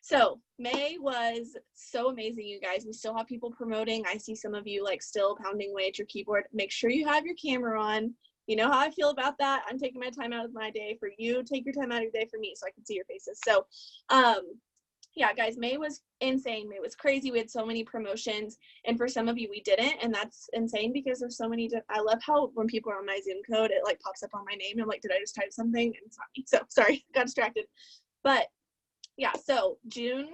So May was so amazing, you guys. We still have people promoting. I see some of you like still pounding away at your keyboard. Make sure you have your camera on. You know how I feel about that. I'm taking my time out of my day for you. Take your time out of your day for me so I can see your faces. So yeah, guys, May was insane. May was crazy. We had so many promotions, and for some of you we didn't, and that's insane because there's so many. I love how when people are on my Zoom code, it like pops up on my name. I'm like, did I just type something? And it's not me. So sorry, got distracted. But yeah, so June,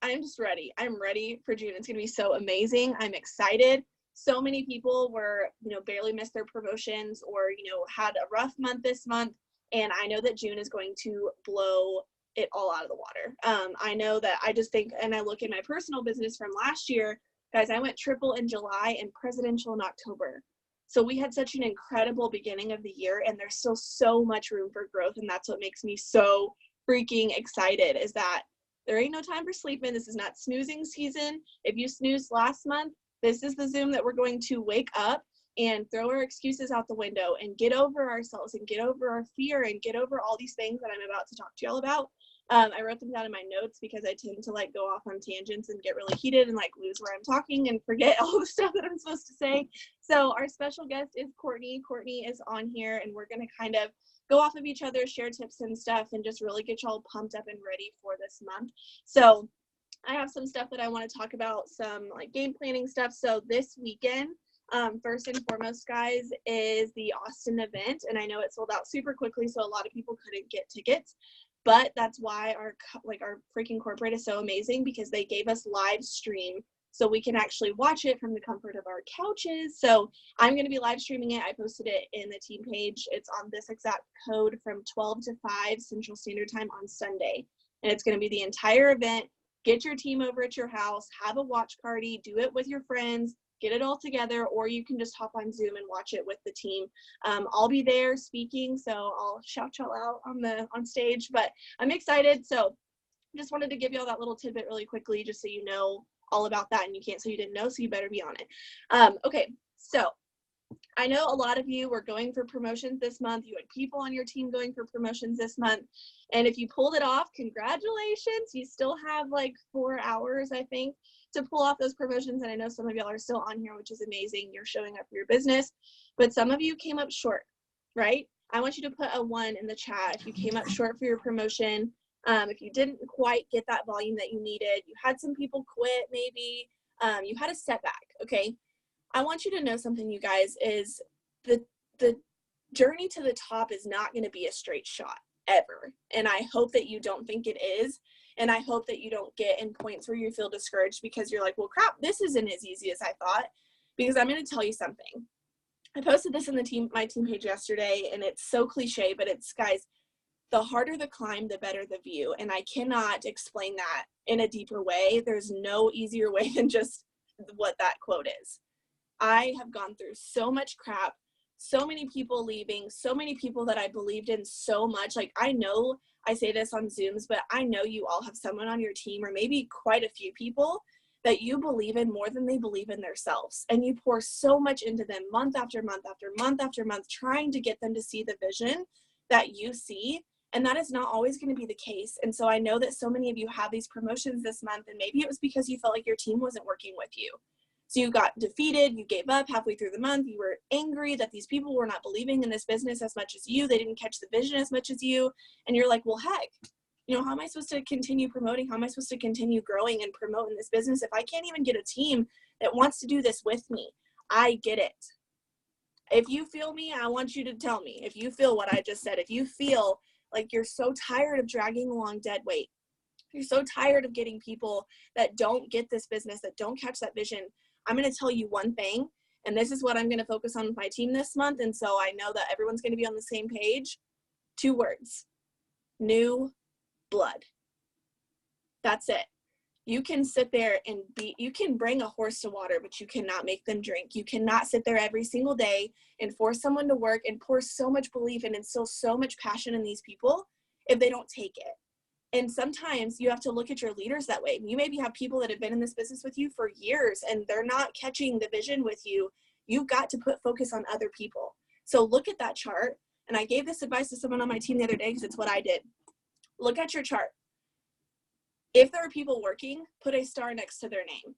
I'm just ready. I'm ready for June. It's gonna be so amazing. I'm excited. So many people were, barely missed their promotions or, had a rough month this month. And I know that June is going to blow it all out of the water. I know that I just think, and I look at my personal business from last year, guys, I went triple in July and presidential in October. So we had such an incredible beginning of the year, and there's still so much room for growth. And that's what makes me so freaking excited, is that there ain't no time for sleeping. This is not snoozing season. If you snoozed last month, this is the Zoom that we're going to wake up and throw our excuses out the window and get over ourselves and get over our fear and get over all these things that I'm about to talk to y'all about. I wrote them down in my notes because I tend to like go off on tangents and get really heated and like lose where I'm talking and forget all the stuff that I'm supposed to say. So our special guest is Courtney. Courtney is on here, and we're going to kind of go off of each other, share tips and stuff, and just really get y'all pumped up and ready for this month. So I have some stuff that I want to talk about, some like game planning stuff. So this weekend, first and foremost, guys, is the Austin event, and I know it sold out super quickly, so a lot of people couldn't get tickets. But that's why our freaking corporate is so amazing, because they gave us live stream so we can actually watch it from the comfort of our couches. So I'm going to be live streaming it. I posted it in the team page. It's on this exact code from 12 to 5 Central Standard Time on Sunday. And it's going to be the entire event. Get your team over at your house, have a watch party, do it with your friends, get it all together, or you can just hop on Zoom and watch it with the team. I'll be there speaking, so I'll shout y'all out on stage, but I'm excited. So just wanted to give y'all that little tidbit really quickly, just so you know all about that, and you can't say you didn't know, so you better be on it. Okay, so I know a lot of you were going for promotions this month. You had people on your team going for promotions this month. And if you pulled it off, congratulations. You still have like 4 hours, I think, to pull off those promotions. And I know some of y'all are still on here, which is amazing. You're showing up for your business. But some of you came up short, right? I want you to put a 1 in the chat if you came up short for your promotion. If you didn't quite get that volume that you needed, you had some people quit maybe, you had a setback, okay? I want you to know something, you guys, is the journey to the top is not going to be a straight shot ever. And I hope that you don't think it is. And I hope that you don't get in points where you feel discouraged because you're like, well, crap, this isn't as easy as I thought. Because I'm going to tell you something. I posted this in my team page yesterday, and it's so cliche, but it's, guys, the harder the climb, the better the view. And I cannot explain that in a deeper way. There's no easier way than just what that quote is. I have gone through so much crap, so many people leaving, so many people that I believed in so much. Like, I know I say this on Zooms, but I know you all have someone on your team, or maybe quite a few people, that you believe in more than they believe in themselves. And you pour so much into them month after month after month after month, trying to get them to see the vision that you see. And that is not always going to be the case. And so I know that so many of you have these promotions this month, and maybe it was because you felt like your team wasn't working with you. So you got defeated, you gave up halfway through the month, you were angry that these people were not believing in this business as much as you, they didn't catch the vision as much as you, and you're like, well, heck, how am I supposed to continue promoting? How am I supposed to continue growing and promoting this business if I can't even get a team that wants to do this with me? I get it. If you feel me, I want you to tell me. If you feel what I just said, if you feel like you're so tired of dragging along dead weight, you're so tired of getting people that don't get this business, that don't catch that vision, I'm going to tell you one thing, and this is what I'm going to focus on with my team this month, and so I know that everyone's going to be on the same page. 2 words: new blood. That's it. You can sit there and you can bring a horse to water, but you cannot make them drink. You cannot sit there every single day and force someone to work and pour so much belief and instill so much passion in these people if they don't take it. And sometimes you have to look at your leaders that way. You maybe have people that have been in this business with you for years and they're not catching the vision with you. You've got to put focus on other people. So look at that chart. And I gave this advice to someone on my team the other day because it's what I did. Look at your chart. If there are people working, put a star next to their name.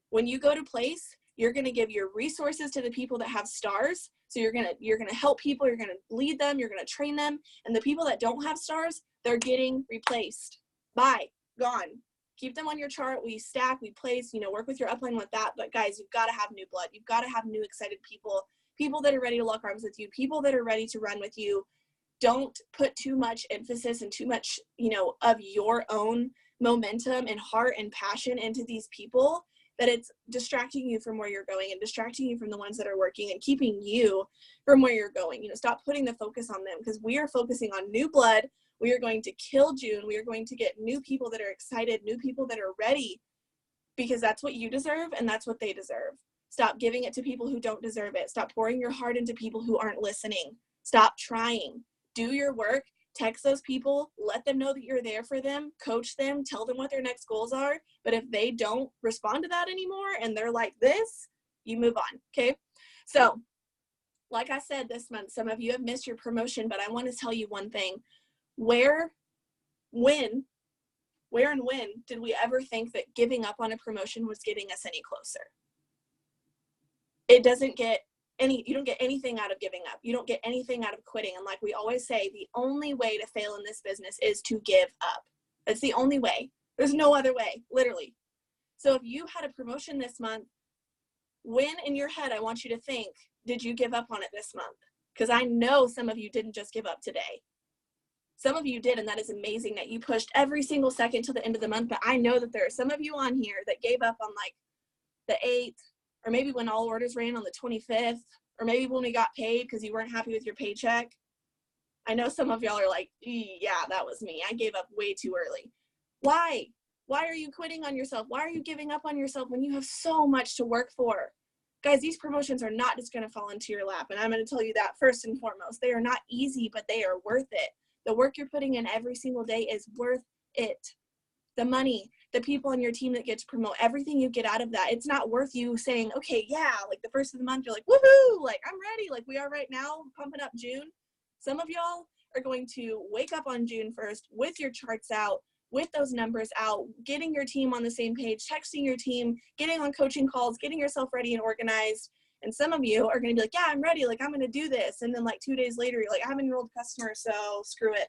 When you go to place, you're going to give your resources to the people that have stars. So you're going to help people, you're going to lead them, you're going to train them. And the people that don't have stars, they're getting replaced. Bye, gone. Keep them on your chart. We stack, we place, work with your upline with that. But guys, you've got to have new blood. You've got to have new excited people, people that are ready to lock arms with you, people that are ready to run with you. Don't put too much emphasis and too much, of your own momentum and heart and passion into these people, that it's distracting you from where you're going and distracting you from the ones that are working and keeping you from where you're going. Stop putting the focus on them, because we are focusing on new blood. We are going to kill June. We are going to get new people that are excited, new people that are ready, because that's what you deserve and that's what they deserve. Stop giving it to people who don't deserve it. Stop pouring your heart into people who aren't listening. Stop trying. Do your work. Text those people, let them know that you're there for them, coach them, tell them what their next goals are. But if they don't respond to that anymore and they're like this, you move on, okay? So, like I said, this month, some of you have missed your promotion, but I want to tell you one thing. Where and when did we ever think that giving up on a promotion was getting us any closer? It doesn't get you don't get anything out of giving up. You don't get anything out of quitting. And like we always say, the only way to fail in this business is to give up. That's the only way. There's no other way, literally. So if you had a promotion this month, when in your head, I want you to think, did you give up on it this month? Because I know some of you didn't just give up today. Some of you did, and that is amazing that you pushed every single second till the end of the month. But I know that there are some of you on here that gave up on like the 8th, or maybe when all orders ran on the 25th, or maybe when we got paid because you weren't happy with your paycheck. I know some of y'all are like, yeah, that was me. I gave up way too early. Why? Why are you quitting on yourself? Why are you giving up on yourself when you have so much to work for? Guys, these promotions are not just going to fall into your lap. And I'm going to tell you that first and foremost. They are not easy, but they are worth it. The work you're putting in every single day is worth it. The money, the people on your team that get to promote, everything you get out of that, it's not worth you saying, okay, yeah, like the first of the month, you're like, woohoo, like I'm ready, like we are right now, pumping up June. Some of y'all are going to wake up on June 1st with your charts out, with those numbers out, getting your team on the same page, texting your team, getting on coaching calls, getting yourself ready and organized. And some of you are going to be like, yeah, I'm ready, like I'm going to do this. And then like 2 days later, you're like, I have an enrolled customer, so screw it.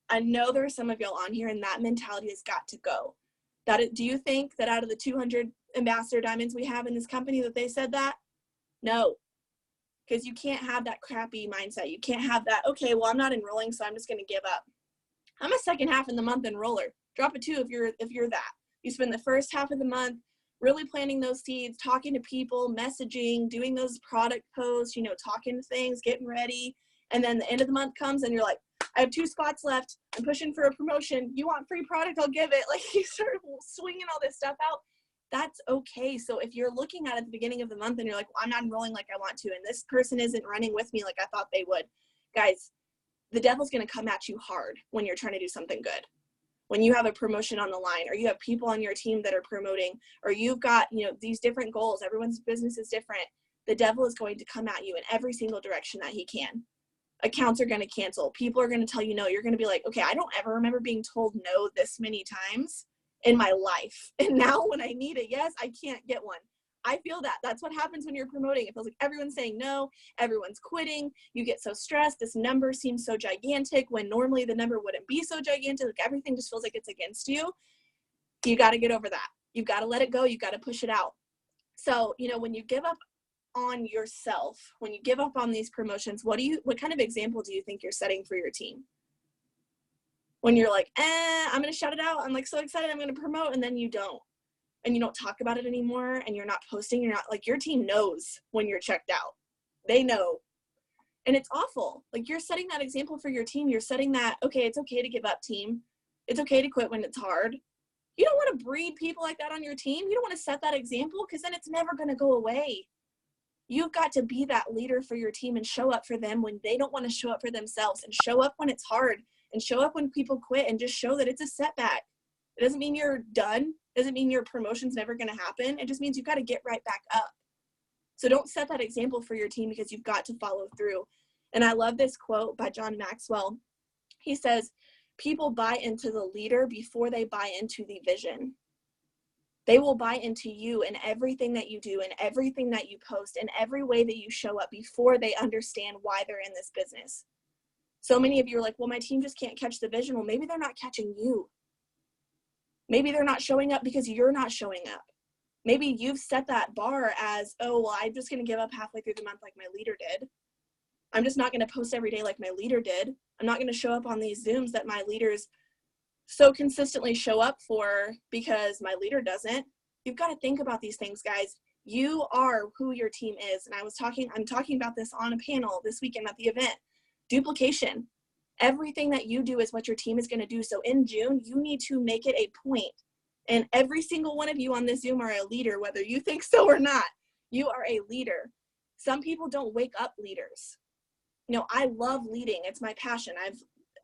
I know there are some of y'all on here and that mentality has got to go. Do you think that out of the 200 ambassador diamonds we have in this company that they said that? No, because you can't have that crappy mindset. You can't have that, okay, well, I'm not enrolling, so I'm just going to give up. I'm a second half in the month enroller. Drop a 2 if you're that. You spend the first half of the month really planting those seeds, talking to people, messaging, doing those product posts, talking to things, getting ready. And then the end of the month comes and you're like, I have 2 spots left. I'm pushing for a promotion. You want free product? I'll give it. Like you start swinging all this stuff out. That's okay. So if you're looking at it at the beginning of the month and you're like, well, I'm not enrolling like I want to, and this person isn't running with me like I thought they would, guys, the devil's going to come at you hard when you're trying to do something good. When you have a promotion on the line, or you have people on your team that are promoting, or you've got, these different goals, everyone's business is different. The devil is going to come at you in every single direction that he can. Accounts are going to cancel. People are going to tell you no. You're going to be like, okay, I don't ever remember being told no this many times in my life. And now when I need a yes, I can't get one. I feel that. That's what happens when you're promoting. It feels like everyone's saying no. Everyone's quitting. You get so stressed. This number seems so gigantic when normally the number wouldn't be so gigantic. Like everything just feels like it's against you. You got to get over that. You've got to let it go. You've got to push it out. So, when you give up on yourself, when you give up on these promotions, what kind of example do you think you're setting for your team? When you're like, I'm going to shout it out. I'm like so excited. I'm going to promote. And then you don't. And you don't talk about it anymore. And you're not posting. You're not like, your team knows when you're checked out. They know. And it's awful. Like you're setting that example for your team. You're setting that, okay, it's okay to give up, team. It's okay to quit when it's hard. You don't want to breed people like that on your team. You don't want to set that example because then it's never going to go away. You've got to be that leader for your team and show up for them when they don't want to show up for themselves, and show up when it's hard, and show up when people quit, and just show that it's a setback. It doesn't mean you're done. It doesn't mean your promotion's never going to happen. It just means you've got to get right back up. So don't set that example for your team because you've got to follow through. And I love this quote by John Maxwell. He says, People buy into the leader before they buy into the vision. They will buy into you and everything that you do and everything that you post and every way that you show up before they understand why they're in this business. So many of you are like, well, my team just can't catch the vision. Well, maybe they're not catching you. Maybe they're not showing up because you're not showing up. Maybe you've set that bar as, oh, well, I'm just going to give up halfway through the month like my leader did. I'm just not going to post every day like my leader did. I'm not going to show up on these Zooms that my leaders so consistently show up for because my leader doesn't. You've got to think about these things, guys. You are who your team is. And I'm talking about this on a panel this weekend at the event. Duplication. Everything that you do is what your team is going to do. So in June, you need to make it a point. And every single one of you on this Zoom are a leader, whether you think so or not. You are a leader. Some people don't wake up leaders. You know, I love leading. It's my passion.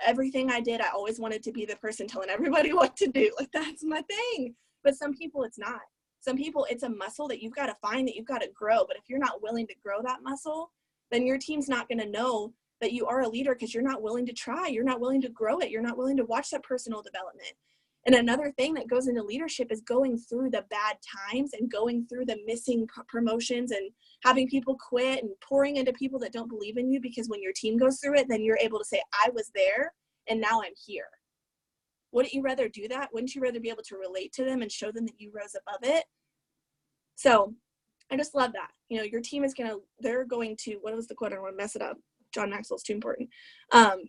Everything I did, I always wanted to be the person telling everybody what to do. Like, that's my thing. But some people, it's not. Some people, it's a muscle that you've got to find, that you've got to grow. But if you're not willing to grow that muscle, then your team's not going to know that you are a leader because you're not willing to try. You're not willing to grow it. You're not willing to watch that personal development. And another thing that goes into leadership is going through the bad times and going through the missing promotions and having people quit and pouring into people that don't believe in you, because when your team goes through it, then you're able to say, I was there and now I'm here. Wouldn't you rather do that? Wouldn't you rather be able to relate to them and show them that you rose above it? So I just love that. You know, your team is they're going to, what was the quote? I don't want to mess it up. John Maxwell's too important.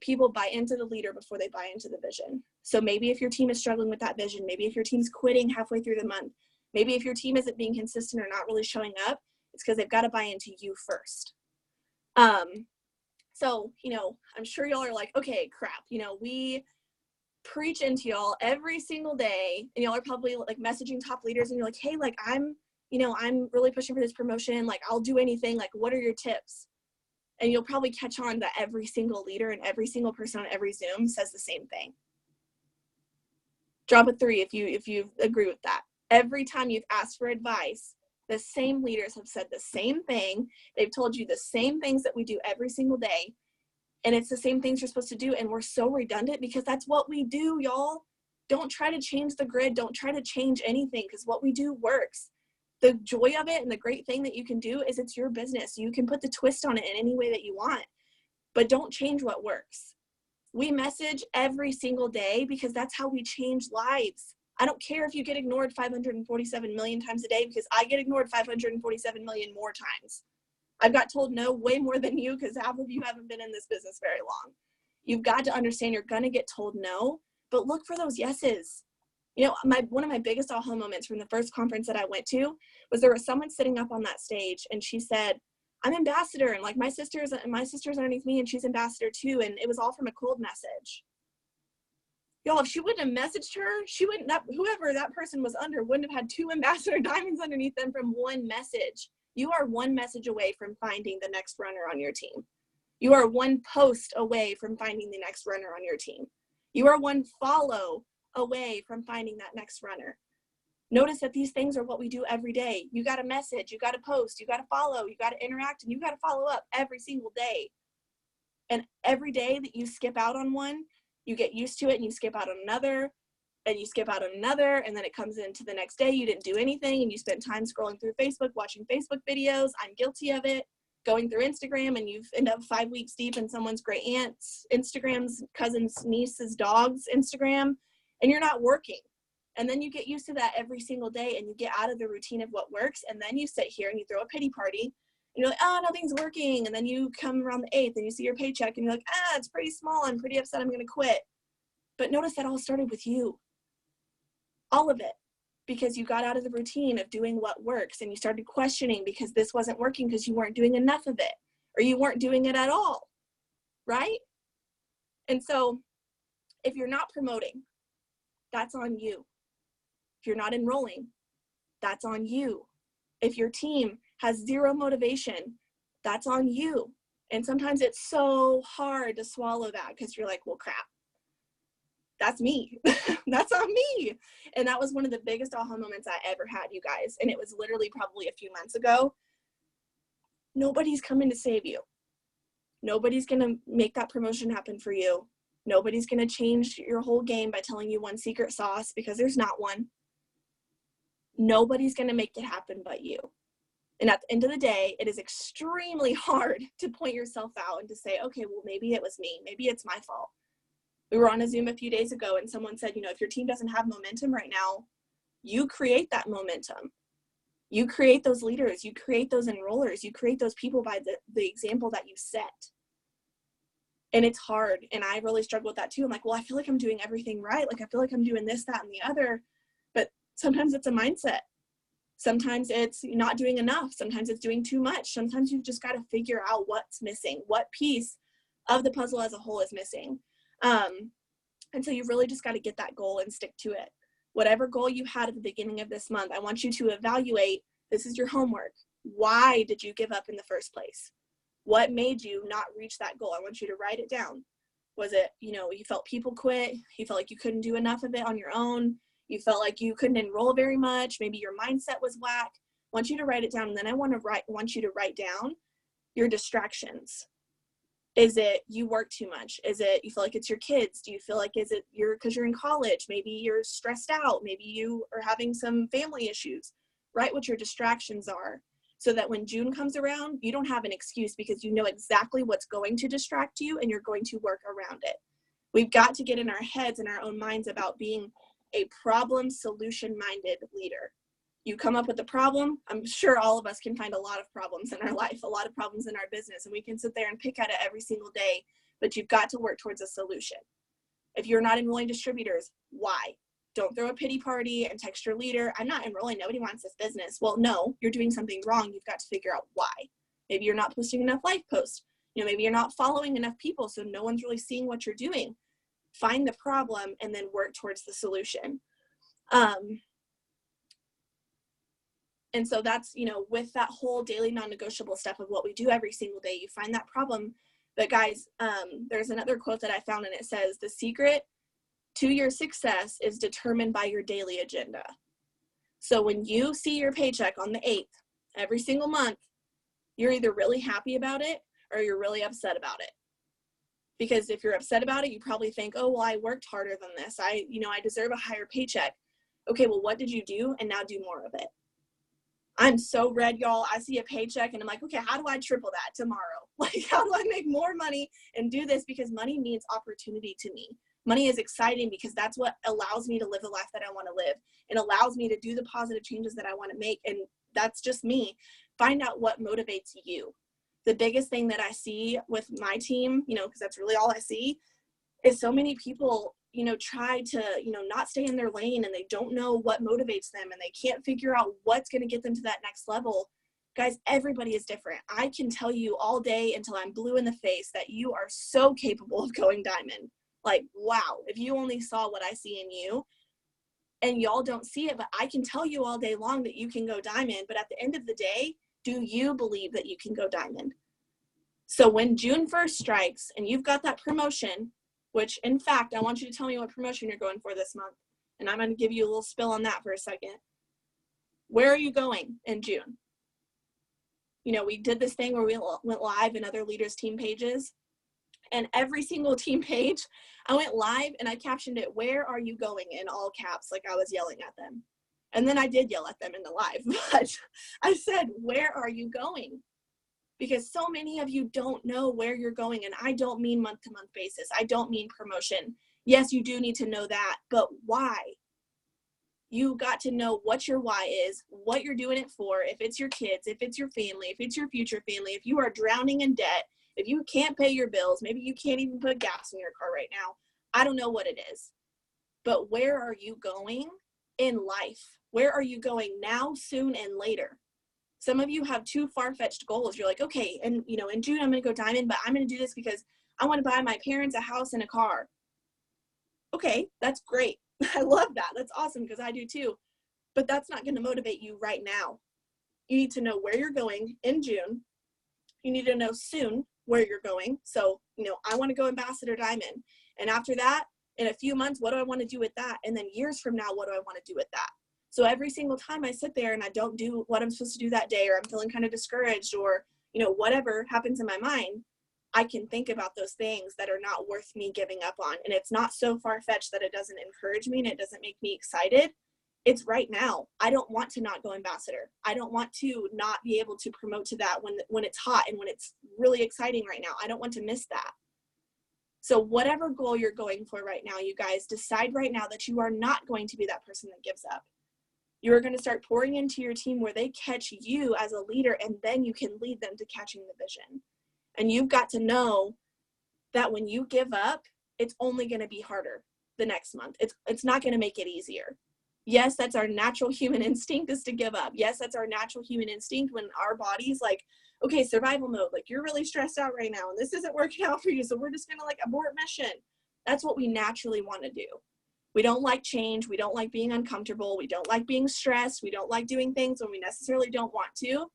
People buy into the leader before they buy into the vision. So maybe if your team is struggling with that vision, maybe if your team's quitting halfway through the month, maybe if your team isn't being consistent or not really showing up, it's because they've got to buy into you first. So, you know, I'm sure y'all are like, okay, crap. You know, we preach into y'all every single day, and y'all are probably like messaging top leaders and you're like, hey, like I'm really pushing for this promotion. Like, I'll do anything. Like, what are your tips? And you'll probably catch on that every single leader and every single person on every Zoom says the same thing. Drop a 3 if you agree with that. Every time you've asked for advice, the same leaders have said the same thing. They've told you the same things that we do every single day. And it's the same things you're supposed to do. And we're so redundant because that's what we do, y'all. Don't try to change the grid. Don't try to change anything, because what we do works. The joy of it and the great thing that you can do is it's your business. You can put the twist on it in any way that you want, but don't change what works. We message every single day because that's how we change lives. I don't care if you get ignored 547 million times a day, because I get ignored 547 million more times. I've got told no way more than you, because half of you haven't been in this business very long. You've got to understand you're going to get told no, but look for those yeses. You know, one of my biggest aha moments from the first conference that I went to was there was someone sitting up on that stage, and she said, I'm ambassador, and like my sister's underneath me and she's ambassador too. And it was all from a cold message. Y'all, if she wouldn't have messaged her, whoever that person was under wouldn't have had 2 ambassador diamonds underneath them from one message. You are one message away from finding the next runner on your team. You are one post away from finding the next runner on your team. You are one follow away from finding that next runner. Notice that these things are what we do every day. You got to message, you got to post, you got to follow, you got to interact, and you got to follow up every single day. And every day that you skip out on one, you get used to it and you skip out on another, and you skip out on another, and then it comes into the next day, you didn't do anything, and you spent time scrolling through Facebook, watching Facebook videos. I'm guilty of it. Going through Instagram, and you've end up 5 weeks deep in someone's great aunt's Instagram's cousin's niece's dog's Instagram, and you're not working. And then you get used to that every single day, and you get out of the routine of what works, and then you sit here and you throw a pity party, and you're like, oh, nothing's working. And then you come around the 8th and you see your paycheck and you're like, it's pretty small. I'm pretty upset. I'm going to quit. But notice that all started with you. All of it. Because you got out of the routine of doing what works, and you started questioning because this wasn't working because you weren't doing enough of it, or you weren't doing it at all, right? And so if you're not promoting, that's on you. If you're not enrolling, that's on you. If your team has 0 motivation, that's on you. And sometimes it's so hard to swallow that, because you're like, well, crap. That's me. That's on me. And that was one of the biggest aha moments I ever had, you guys. And it was literally probably a few months ago. Nobody's coming to save you. Nobody's going to make that promotion happen for you. Nobody's going to change your whole game by telling you one secret sauce, because there's not one. Nobody's going to make it happen but you. And at the end of the day, it is extremely hard to point yourself out and to say, okay, well, maybe it was me. Maybe it's my fault. We were on a Zoom a few days ago and someone said, if your team doesn't have momentum right now, you create that momentum. You create those leaders, you create those enrollers, you create those people by the example that you set. And it's hard. And I really struggle with that too. I'm like, well, I feel like I'm doing everything right. Like, I feel like I'm doing this, that, and the other. But sometimes it's a mindset. Sometimes it's not doing enough. Sometimes it's doing too much. Sometimes you've just got to figure out what's missing, what piece of the puzzle as a whole is missing. And so you've really just got to get that goal and stick to it. Whatever goal you had at the beginning of this month, I want you to evaluate. This is your homework. Why did you give up in the first place? What made you not reach that goal? I want you to write it down. Was it, you felt people quit? You felt like you couldn't do enough of it on your own? You felt like you couldn't enroll very much? Maybe your mindset was whack. I want you to write it down. And then I want you to write down your distractions. Is it you work too much? Is it you feel like it's your kids? Do you feel like because you're in college? Maybe you're stressed out. Maybe you are having some family issues. Write what your distractions are so that when June comes around, you don't have an excuse, because you know exactly what's going to distract you and you're going to work around it. We've got to get in our heads and our own minds about being a problem solution minded leader. You come up with a problem. I'm sure all of us can find a lot of problems in our life, a lot of problems in our business, and we can sit there and pick at it every single day, but you've got to work towards a solution. If you're not enrolling distributors, why? Don't throw a pity party and text your leader, I'm not enrolling, nobody wants this business. Well, no, you're doing something wrong. You've got to figure out why. Maybe you're not posting enough life posts. Maybe you're not following enough people, so no one's really seeing what you're doing. Find the problem and then work towards the solution. And so that's, with that whole daily non-negotiable stuff of what we do every single day, you find that problem. But guys, there's another quote that I found, and it says, the secret to your success is determined by your daily agenda. So when you see your paycheck on the 8th, every single month, you're either really happy about it or you're really upset about it. Because if you're upset about it, you probably think, oh, well, I worked harder than this. I deserve a higher paycheck. Okay, well, what did you do? And now do more of it. I'm so red, y'all. I see a paycheck and I'm like, okay, how do I triple that tomorrow? Like, how do I make more money and do this? Because money means opportunity to me. Money is exciting because that's what allows me to live the life that I want to live. It allows me to do the positive changes that I want to make. And that's just me. Find out what motivates you. The biggest thing that I see with my team, because that's really all I see, is so many people, try to, not stay in their lane, and they don't know what motivates them, and they can't figure out what's going to get them to that next level. Guys, everybody is different. I can tell you all day until I'm blue in the face that you are so capable of going diamond. Like, wow, if you only saw what I see in you, and y'all don't see it, but I can tell you all day long that you can go diamond. But at the end of the day, do you believe that you can go diamond? So when June 1st strikes and you've got that promotion, which in fact, I want you to tell me what promotion you're going for this month. And I'm going to give you a little spill on that for a second. Where are you going in June? We did this thing where we went live in other leaders' team pages. And every single team page, I went live and I captioned it, where are you going, in all caps, like I was yelling at them. And then I did yell at them in the live, but I said, where are you going? Because so many of you don't know where you're going. And I don't mean month-to-month basis. I don't mean promotion. Yes, you do need to know that, but why? You got to know what your why is, what you're doing it for, if it's your kids, if it's your family, if it's your future family, if you are drowning in debt, if you can't pay your bills, maybe you can't even put gas in your car right now. I don't know what it is, but where are you going in life? Where are you going now, soon, and later? Some of you have too far-fetched goals. You're like, okay, and in June I'm going to go diamond, but I'm going to do this because I want to buy my parents a house and a car. Okay, that's great. I love that. That's awesome, because I do too. But that's not going to motivate you right now. You need to know where you're going in June. You need to know soon where you're going. So, I want to go ambassador diamond. And after that, in a few months, what do I want to do with that? And then years from now, what do I want to do with that? So every single time I sit there and I don't do what I'm supposed to do that day, or I'm feeling kind of discouraged, or, whatever happens in my mind, I can think about those things that are not worth me giving up on. And it's not so far-fetched that it doesn't encourage me and it doesn't make me excited. It's right now. I don't want to not go ambassador. I don't want to not be able to promote to that when it's hot and when it's really exciting right now. I don't want to miss that. So whatever goal you're going for right now, you guys decide right now that you are not going to be that person that gives up. You are going to start pouring into your team where they catch you as a leader, and then you can lead them to catching the vision. And you've got to know that when you give up, it's only going to be harder the next month. It's not going to make it easier. Yes, that's our natural human instinct, is to give up. Yes, that's our natural human instinct when our body's like, okay, survival mode, like you're really stressed out right now and this isn't working out for you, so we're just going to like abort mission. That's what we naturally want to do. We don't like change. We don't like being uncomfortable. We don't like being stressed. We don't like doing things when we necessarily don't want to.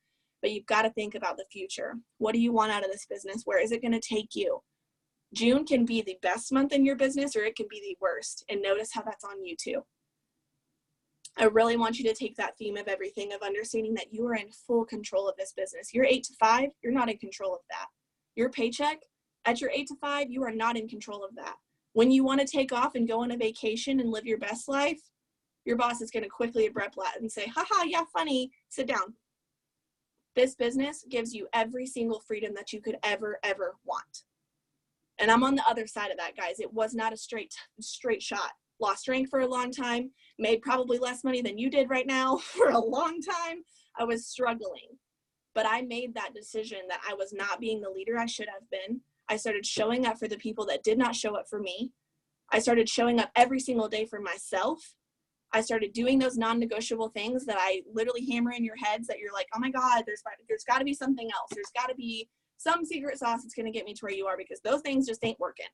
But you've got to think about the future. What do you want out of this business? Where is it going to take you? June can be the best month in your business, or it can be the worst. And notice how that's on you too. I really want you to take that theme of everything, of understanding that you are in full control of this business. Your 8 to 5, you're not in control of that. Your paycheck at your 8 to 5, you are not in control of that. When you want to take off and go on a vacation and live your best life, your boss is going to quickly abrupt that and say, haha, yeah, funny, sit down. This business gives you every single freedom that you could ever want. And I'm on the other side of that, guys. It was not a straight shot. Lost rank for a long time, made probably less money than you did right now for a long time. I was struggling, but I made that decision that I was not being the leader I should have been. I started showing up for the people that did not show up for me. I started showing up every single day for myself. I started doing those non-negotiable things that I literally hammer in your heads that you're like, oh my God, there's got to be something else. There's got to be some secret sauce that's going to get me to where you are, because those things just ain't working.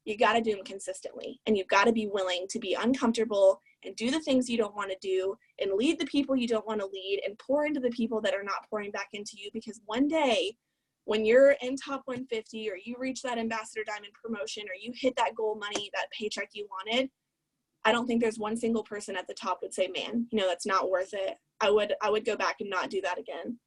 You got to do them consistently, and you've got to be willing to be uncomfortable and do the things you don't want to do and lead the people you don't want to lead and pour into the people that are not pouring back into you. Because one day when you're in top 150, or you reach that ambassador diamond promotion, or you hit that goal money, that paycheck you wanted, I don't think there's one single person at the top would say, man, that's not worth it. I would go back and not do that again.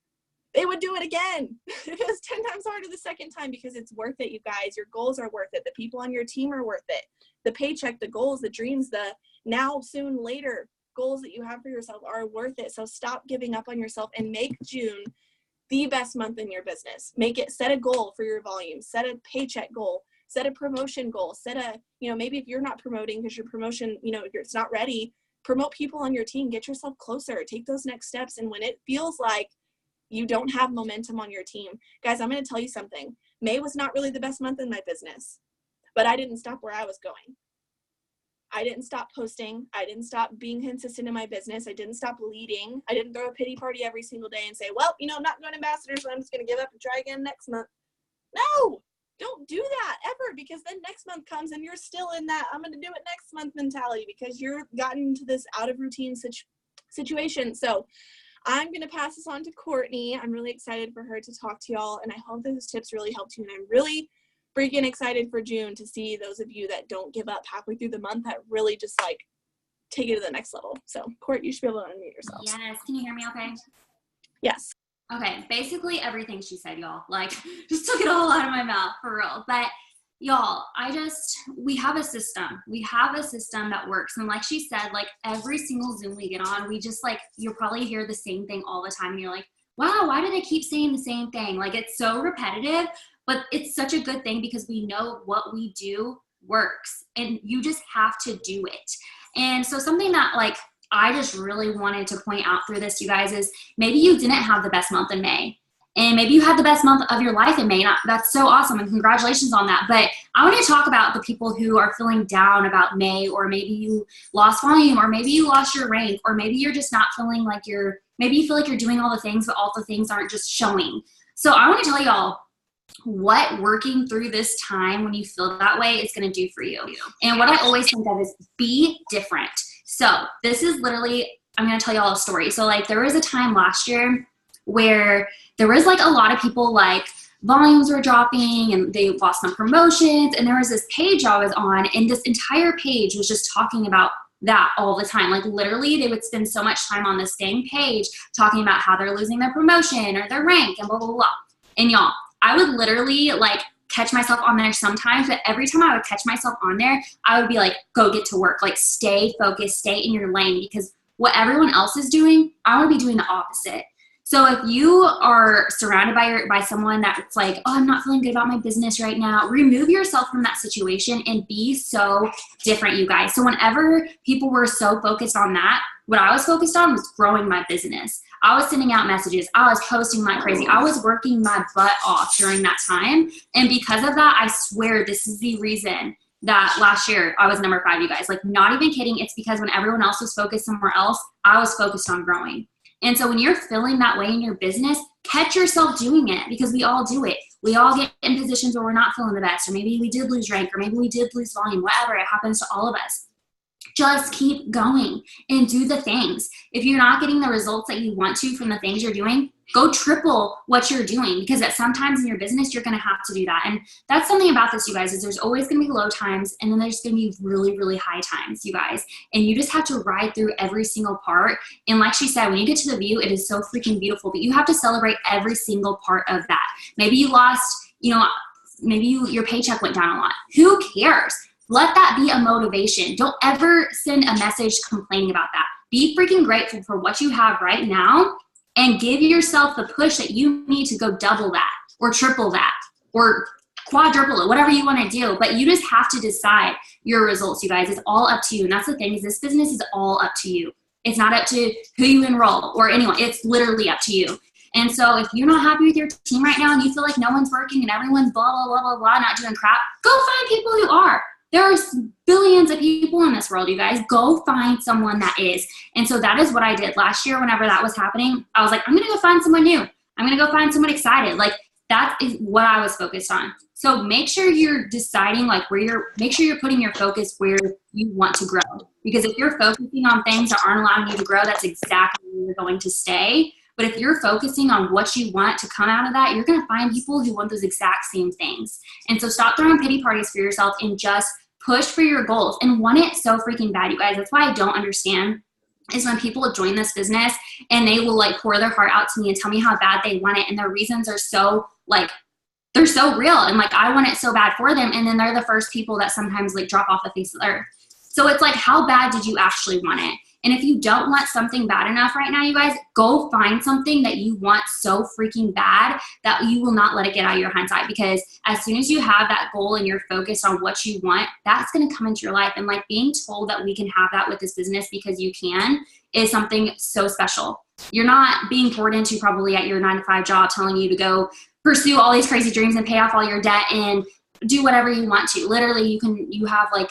They would do it again if it was 10 times harder the second time, because it's worth it, you guys. Your goals are worth it. The people on your team are worth it. The paycheck, the goals, the dreams, the now, soon, later goals that you have for yourself are worth it. So stop giving up on yourself and make June the best month in your business. Set a goal for your volume, set a paycheck goal, set a promotion goal, set a, maybe if you're not promoting because your promotion, it's not ready, promote people on your team, get yourself closer, take those next steps. And when it feels like you don't have momentum on your team, guys, I'm going to tell you something. May was not really the best month in my business, but I didn't stop where I was going. I didn't stop posting. I didn't stop being consistent in my business. I didn't stop leading. I didn't throw a pity party every single day and say, well, I'm not going ambassador, so I'm just going to give up and try again next month. No, don't do that ever, because then next month comes and you're still in that I'm going to do it next month mentality, because you're gotten into this out of routine situation. So I'm going to pass this on to Courtney. I'm really excited for her to talk to y'all, and I hope that those tips really helped you. And I'm really freaking excited for June to see those of you that don't give up halfway through the month, that really just take it to the next level. So Court, you should be able to unmute yourself. Yes. Can you hear me okay? Yes. Okay. Basically everything she said, y'all, just took it all out of my mouth, for real. But y'all, we have a system. We have a system that works. And like she said, every single Zoom we get on, we just you'll probably hear the same thing all the time. And you're like, wow, why do they keep saying the same thing? It's so repetitive, but it's such a good thing, because we know what we do works, and you just have to do it. And so something that I just really wanted to point out through this, you guys, is maybe you didn't have the best month in May. And maybe you had the best month of your life in May. That's so awesome, and congratulations on that. But I want to talk about the people who are feeling down about May, or maybe you lost volume, or maybe you lost your rank, or maybe you're just not feeling maybe you feel like you're doing all the things, but all the things aren't just showing. So I want to tell y'all what working through this time when you feel that way is going to do for you. And what I always think of is be different. So this is literally, I'm going to tell y'all a story. So there was a time last year where there was a lot of people volumes were dropping and they lost some promotions, and there was this page I was on, and this entire page was just talking about that all the time. Literally they would spend so much time on the same page talking about how they're losing their promotion or their rank and blah, blah, blah. And y'all, I would literally catch myself on there sometimes, but every time I would catch myself on there, I would be like, go get to work. Like, stay focused, stay in your lane, because what everyone else is doing, I want to be doing the opposite. So if you are surrounded by someone that's like, oh, I'm not feeling good about my business right now, remove yourself from that situation and be so different, you guys. So whenever people were so focused on that, what I was focused on was growing my business. I was sending out messages. I was posting like crazy. I was working my butt off during that time. And because of that, I swear this is the reason that last year I was number 5, you guys. Like, not even kidding. It's because when everyone else was focused somewhere else, I was focused on growing. And so when you're feeling that way in your business, catch yourself doing it, because we all do it. We all get in positions where we're not feeling the best, or maybe we did lose rank, or maybe we did lose volume, whatever. It happens to all of us. Just keep going and do the things. If you're not getting the results that you want to from the things you're doing, go triple what you're doing, because at sometimes in your business, you're going to have to do that. And that's something about this, you guys, is there's always going to be low times, and then there's going to be really, really high times, you guys. And you just have to ride through every single part. And like she said, when you get to the view, it is so freaking beautiful, but you have to celebrate every single part of that. Maybe you lost, maybe your paycheck went down a lot. Who cares? Let that be a motivation. Don't ever send a message complaining about that. Be freaking grateful for what you have right now, and give yourself the push that you need to go double that, or triple that, or quadruple it, whatever you want to do. But you just have to decide your results, you guys. It's all up to you. And that's the thing, is this business is all up to you. It's not up to who you enroll or anyone. It's literally up to you. And so if you're not happy with your team right now and you feel like no one's working and everyone's blah, blah, blah, blah, blah, not doing crap, go find people who are. There are billions of people in this world, you guys. Go find someone that is. And so that is what I did last year. Whenever that was happening, I was like, I'm going to go find someone new. I'm going to go find someone excited. Like, that is what I was focused on. So make sure you're deciding like make sure you're putting your focus where you want to grow. Because if you're focusing on things that aren't allowing you to grow, that's exactly where you're going to stay. But if you're focusing on what you want to come out of that, you're going to find people who want those exact same things. And so stop throwing pity parties for yourself and just push for your goals and want it so freaking bad, you guys. That's why I don't understand is when people join this business and they will like pour their heart out to me and tell me how bad they want it. And their reasons are so like, they're so real. And like, I want it so bad for them. And then they're the first people that sometimes like drop off the face of the earth. So it's like, how bad did you actually want it? And if you don't want something bad enough right now, you guys, go find something that you want so freaking bad that you will not let it get out of your hindsight. Because as soon as you have that goal and you're focused on what you want, that's going to come into your life. And like being told that we can have that with this business because you can is something so special. You're not being poured into probably at your 9-to-5 job telling you to go pursue all these crazy dreams and pay off all your debt and do whatever you want to. Literally, you have like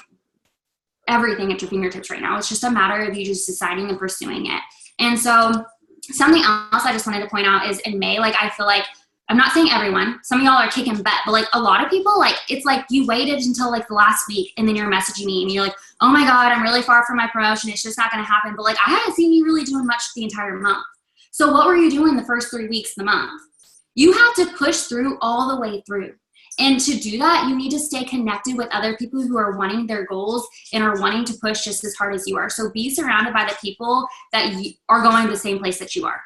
everything at your fingertips right now. It's just a matter of you just deciding and pursuing it. And so something else I just wanted to point out is in May, like I feel like, I'm not saying everyone, some of y'all are kicking butt, but like a lot of people, like it's like you waited until like the last week and then you're messaging me and you're like, oh my God, I'm really far from my promotion. It's just not going to happen. But like I haven't seen you really doing much the entire month. So what were you doing the first 3 weeks of the month? You have to push through all the way through. And to do that, you need to stay connected with other people who are wanting their goals and are wanting to push just as hard as you are. So be surrounded by the people that are going to the same place that you are.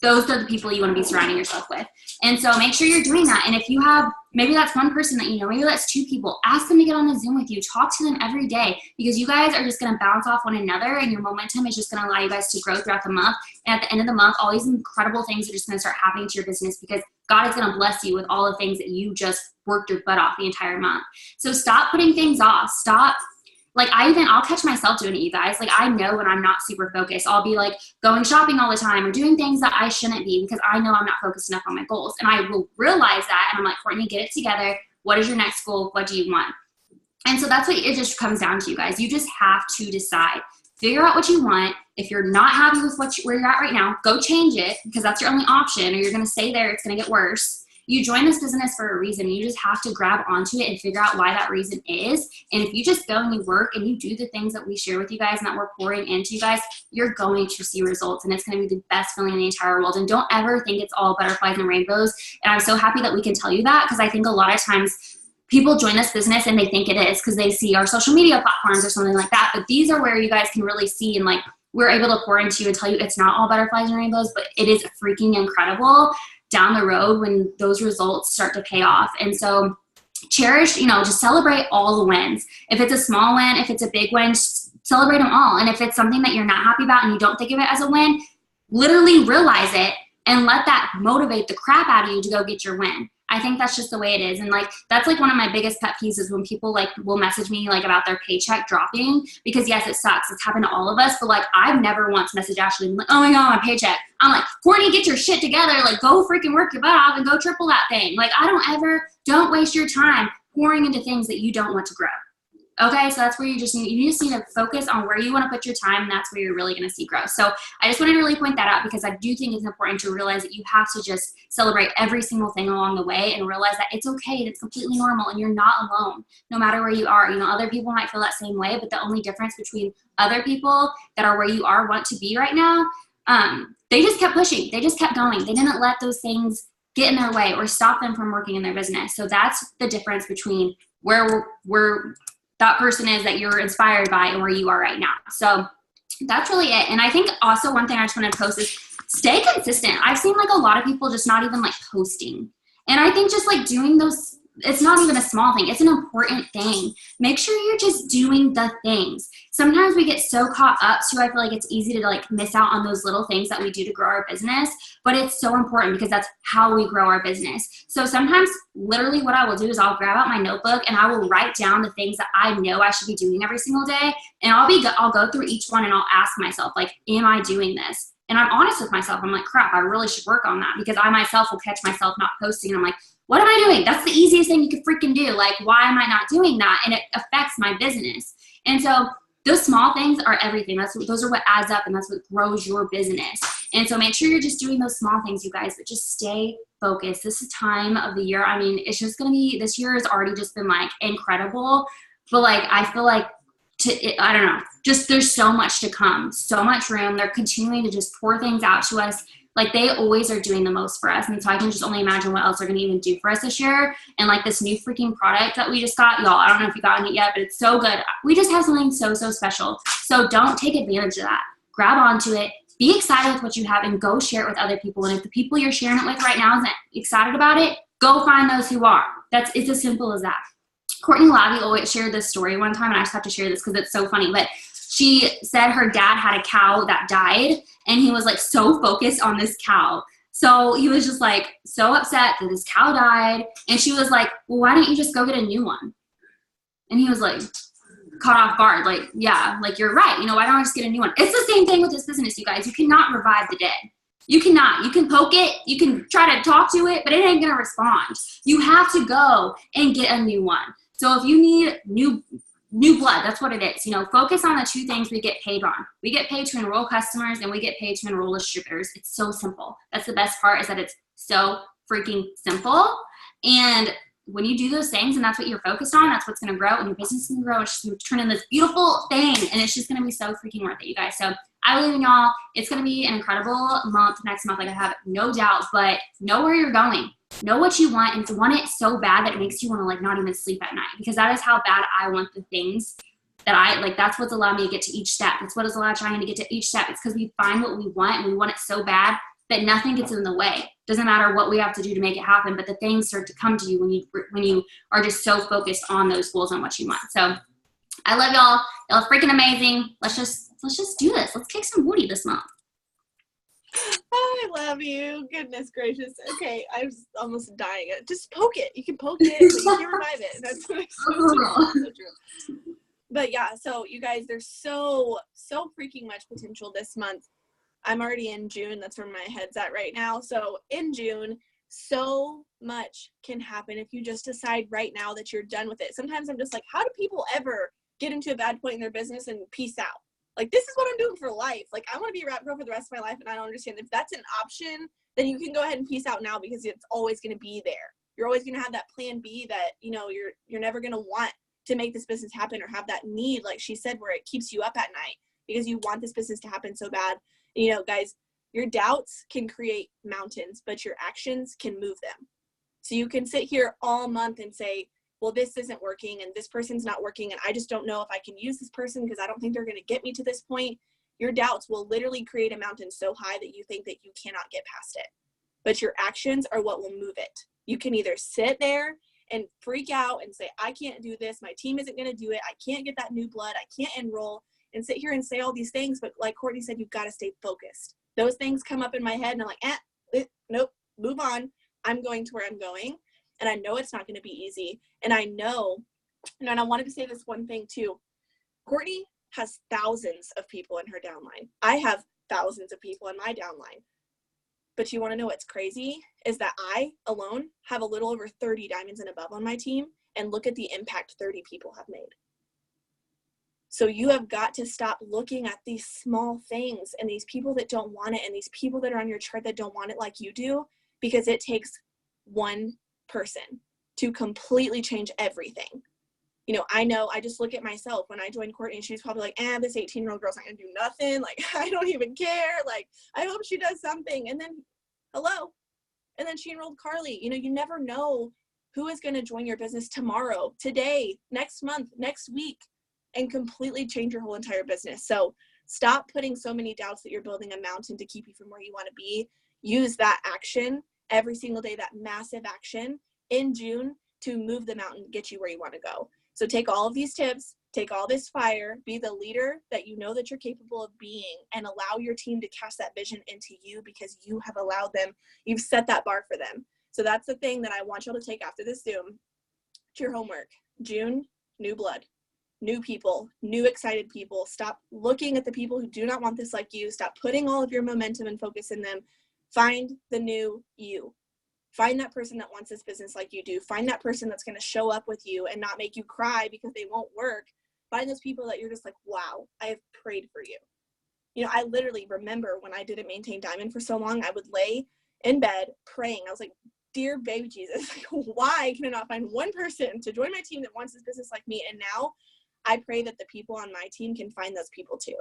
Those are the people you want to be surrounding yourself with. And so make sure you're doing that. And if you have, maybe that's one person that you know, maybe that's 2 people, ask them to get on a Zoom with you. Talk to them every day, because you guys are just going to bounce off one another and your momentum is just going to allow you guys to grow throughout the month. And at the end of the month, all these incredible things are just going to start happening to your business because God is going to bless you with all the things that you just worked your butt off the entire month. So stop putting things off. Stop. Like I'll catch myself doing it, you guys. Like I know when I'm not super focused, I'll be like going shopping all the time or doing things that I shouldn't be because I know I'm not focused enough on my goals. And I will realize that. And I'm like, Courtney, get it together. What is your next goal? What do you want? And so that's what it just comes down to, you guys. You just have to decide. Figure out what you want. If you're not happy with where you're at right now, go change it because that's your only option, or you're going to stay there. It's going to get worse. You join this business for a reason. You just have to grab onto it and figure out why that reason is. And if you just go and you work and you do the things that we share with you guys and that we're pouring into you guys, you're going to see results. And it's going to be the best feeling in the entire world. And don't ever think it's all butterflies and rainbows. And I'm so happy that we can tell you that, because I think a lot of times people join this business and they think it is because they see our social media platforms or something like that. But these are where you guys can really see, and like we're able to pour into you and tell you it's not all butterflies and rainbows, but it is freaking incredible down the road when those results start to pay off. And so cherish, just celebrate all the wins. If it's a small win, if it's a big win, just celebrate them all. And if it's something that you're not happy about and you don't think of it as a win, literally realize it and let that motivate the crap out of you to go get your win. I think that's just the way it is. And like, that's like one of my biggest pet peeves is when people like will message me like about their paycheck dropping, because yes, it sucks. It's happened to all of us, but like, I've never once messaged Ashley like, oh my God, my paycheck. I'm like, Courtney, get your shit together. Like, go freaking work your butt off and go triple that thing. Like, don't waste your time pouring into things that you don't want to grow. Okay, so that's where you just need to focus on where you want to put your time, and that's where you're really going to see growth. So I just wanted to really point that out, because I do think it's important to realize that you have to just celebrate every single thing along the way and realize that it's okay and it's completely normal and you're not alone no matter where you are. Other people might feel that same way, but the only difference between other people that are where you want to be right now, they just kept pushing. They just kept going. They didn't let those things get in their way or stop them from working in their business. So that's the difference between where that person is that you're inspired by and where you are right now. So that's really it. And I think also one thing I just want to post is stay consistent. I've seen like a lot of people just not even like posting. And I think just like doing those, it's not even a small thing. It's an important thing. Make sure you're just doing the things. Sometimes we get so caught up too. I feel like it's easy to like miss out on those little things that we do to grow our business, but it's so important because that's how we grow our business. So sometimes literally what I will do is I'll grab out my notebook and I will write down the things that I know I should be doing every single day. And I'll go through each one and I'll ask myself, like, am I doing this? And I'm honest with myself. I'm like, crap, I really should work on that, because I myself will catch myself not posting. And I'm like, what am I doing? That's the easiest thing you could freaking do. Like, why am I not doing that? And it affects my business. And so those small things are everything. Those are what adds up, and that's what grows your business. And so make sure you're just doing those small things, you guys, but just stay focused. This is time of the year. I mean, it's just going to be, this year has already just been like incredible, but like, I feel like I don't know, just there's so much to come, so much room. They're continuing to just pour things out to us. Like, they always are doing the most for us. And so I can just only imagine what else they're going to even do for us this year. And like this new freaking product that we just got, y'all, I don't know if you've gotten it yet, but it's so good. We just have something so, so special. So don't take advantage of that. Grab onto it. Be excited with what you have and go share it with other people. And if the people you're sharing it with right now isn't excited about it, go find those who are. It's as simple as that. Courtney Lavie always shared this story one time, and I just have to share this because it's so funny. But she said her dad had a cow that died, and he was like so focused on this cow. So he was just like so upset that this cow died. And she was like, well, why don't you just go get a new one? And he was like, caught off guard. Like, yeah, like, you're right. Why don't I just get a new one? It's the same thing with this business, you guys. You cannot revive the dead. You cannot. You can poke it. You can try to talk to it, but it ain't going to respond. You have to go and get a new one. So if you need new blood, that's what it is. Focus on the two things we get paid on. We get paid to enroll customers, and we get paid to enroll distributors. It's so simple. That's the best part, is that it's so freaking simple. And when you do those things and that's what you're focused on, that's what's going to grow, and your business is going to grow. It's just going to turn into this beautiful thing, and it's just going to be so freaking worth it, you guys. So I believe in y'all. It's going to be an incredible month next month. Like, I have no doubt, but know where you're going. Know what you want, and want it so bad that it makes you want to like not even sleep at night, because that is how bad I want the things that I like. That's what's allowed me to get to each step. That's what is allowed trying to get to each step. It's because we find what we want, and we want it so bad that nothing gets in the way. Doesn't matter what we have to do to make it happen, but the things start to come to you when you are just so focused on those goals and what you want. So I love y'all. Y'all are freaking amazing. Let's just do this. Let's kick some booty this month. Oh, I love you. Goodness gracious. Okay, I was almost dying. Just poke it. You can poke it, but you can revive it. That's what I so true. But yeah, so you guys, there's so freaking much potential this month. I'm already in June. That's where my head's at right now. So in June, so much can happen if you just decide right now that you're done with it. Sometimes I'm just like, how do people ever get into a bad point in their business and peace out? Like, this is what I'm doing for life. Like, I want to be a rap girl for the rest of my life, and I don't understand. If that's an option, then you can go ahead and peace out now, because it's always going to be there. You're always going to have that plan B that, you're never going to want to make this business happen, or have that need, like she said, where it keeps you up at night because you want this business to happen so bad. And, guys, your doubts can create mountains, but your actions can move them. So you can sit here all month and say, well, this isn't working, and this person's not working, and I just don't know if I can use this person because I don't think they're going to get me to this point. Your doubts will literally create a mountain so high that you think that you cannot get past it. But your actions are what will move it. You can either sit there and freak out and say, I can't do this. My team isn't going to do it. I can't get that new blood. I can't enroll, and sit here and say all these things. But like Courtney said, you've got to stay focused. Those things come up in my head and I'm like, nope, move on. I'm going to where I'm going. And I know it's not going to be easy. And I know, and I wanted to say this one thing too. Courtney has thousands of people in her downline. I have thousands of people in my downline. But you want to know what's crazy is that I alone have a little over 30 diamonds and above on my team, and look at the impact 30 people have made. So you have got to stop looking at these small things and these people that don't want it and these people that are on your chart that don't want it like you do, because it takes one person to completely change everything. You know, I just look at myself when I joined Courtney, and she's probably like, this 18-year-old girl's not gonna do nothing. Like, I don't even care. Like, I hope she does something. And then, hello. And then she enrolled Carly. You know, you never know who is gonna join your business tomorrow, today, next month, next week, and completely change your whole entire business. So stop putting so many doubts that you're building a mountain to keep you from where you wanna be. Use that action every single day, that massive action in June, to move the mountain, get you where you wanna go. So take all of these tips, take all this fire, be the leader that you know that you're capable of being, and allow your team to cast that vision into you, because you have allowed them, you've set that bar for them. So that's the thing that I want y'all to take after this Zoom. It's your homework. June, new blood, new people, new excited people. Stop looking at the people who do not want this like you. Stop putting all of your momentum and focus in them. Find the new you. Find that person that wants this business like you do. Find that person that's going to show up with you and not make you cry because they won't work. Find those people that you're just like, wow, I have prayed for you. You know, I literally remember when I didn't maintain Diamond for so long, I would lay in bed praying. I was like, dear baby Jesus, why can I not find one person to join my team that wants this business like me? And now I pray that the people on my team can find those people too.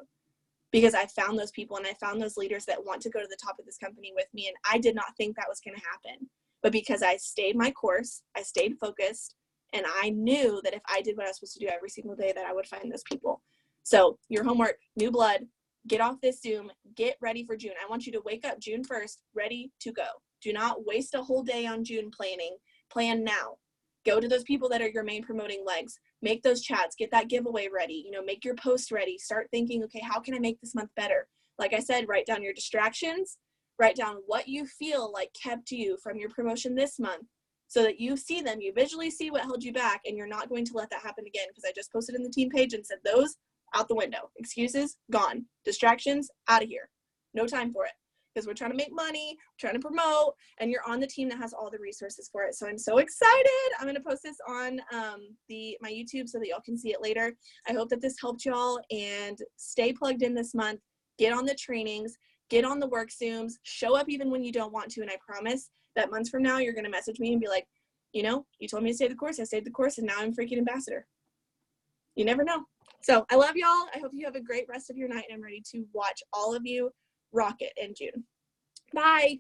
Because I found those people and I found those leaders that want to go to the top of this company with me. And I did not think that was going to happen. But because I stayed my course, I stayed focused, and I knew that if I did what I was supposed to do every single day, that I would find those people. So your homework, new blood, get off this Zoom, get ready for June. I want you to wake up June 1st, ready to go. Do not waste a whole day on June planning. Plan now. Go to those people that are your main promoting legs. Make those chats, get that giveaway ready, you know, make your post ready. Start thinking, okay, how can I make this month better? Like I said, write down your distractions, write down what you feel like kept you from your promotion this month, so that you see them, you visually see what held you back, and you're not going to let that happen again. Because I just posted in the team page and said, those out the window. Excuses, gone. Distractions, out of here. No time for it. Because we're trying to make money, trying to promote, and you're on the team that has all the resources for it. So I'm so excited. I'm going to post this on my YouTube so that y'all can see it later. I hope that this helped y'all, and stay plugged in this month. Get on the trainings, get on the work Zooms, show up even when you don't want to. And I promise that months from now, you're going to message me and be like, you know, you told me to stay the course. I stayed the course, and now I'm freaking ambassador. You never know. So I love y'all. I hope you have a great rest of your night, and I'm ready to watch all of you rock it in June. Bye.